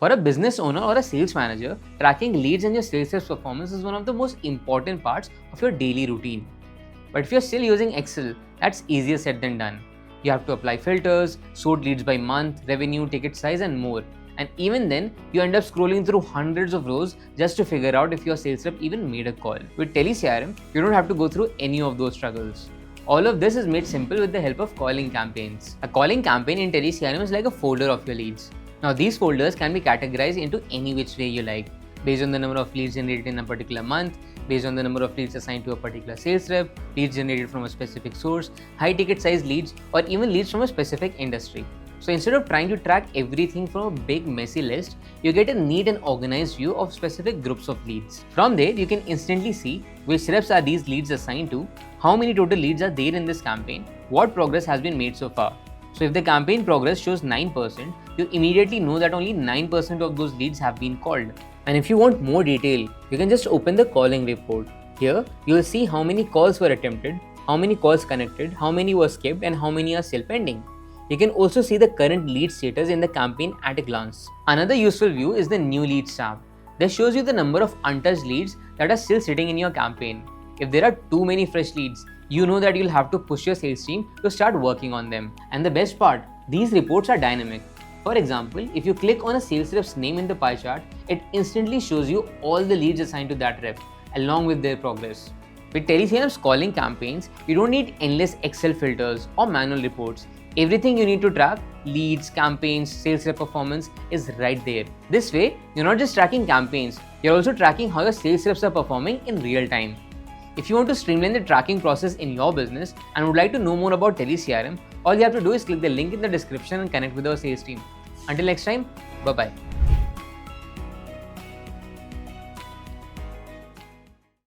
For a business owner or a sales manager, tracking leads and your sales reps' performance is one of the most important parts of your daily routine. But if you're still using Excel, that's easier said than done. You have to apply filters, sort leads by month, revenue, ticket size, and more. And even then, you end up scrolling through hundreds of rows just to figure out if your sales rep even made a call. With telecrm, you don't have to go through any of those struggles. All of this is made simple with the help of calling campaigns. A calling campaign in telecrm is like a folder of your leads. Now these folders can be categorized into any which way you like, based on the number of leads generated in a particular month, based on the number of leads assigned to a particular sales rep, leads generated from a specific source, high ticket size leads, or even leads from a specific industry. So instead of trying to track everything from a big messy list, you get a neat and organized view of specific groups of leads. From there, you can instantly see which reps are these leads assigned to, how many total leads are there in this campaign, what progress has been made so far. So if the campaign progress shows 9%, you immediately know that only 9% of those leads have been called. And if you want more detail, you can just open the calling report. Here, you will see how many calls were attempted, how many calls connected, how many were skipped, and how many are still pending. You can also see the current lead status in the campaign at a glance. Another useful view is the new leads tab. This shows you the number of untouched leads that are still sitting in your campaign. If there are too many fresh leads, you know that you'll have to push your sales team to start working on them. And the best part, these reports are dynamic. For example, if you click on a sales rep's name in the pie chart, it instantly shows you all the leads assigned to that rep, along with their progress. With telecrm's calling campaigns, you don't need endless Excel filters or manual reports. Everything you need to track, leads, campaigns, sales rep performance, is right there. This way, you're not just tracking campaigns, you're also tracking how your sales reps are performing in real time. If you want to streamline the tracking process in your business and would like to know more about telecrm, all you have to do is click the link in the description and connect with our sales team. Until next time, bye-bye.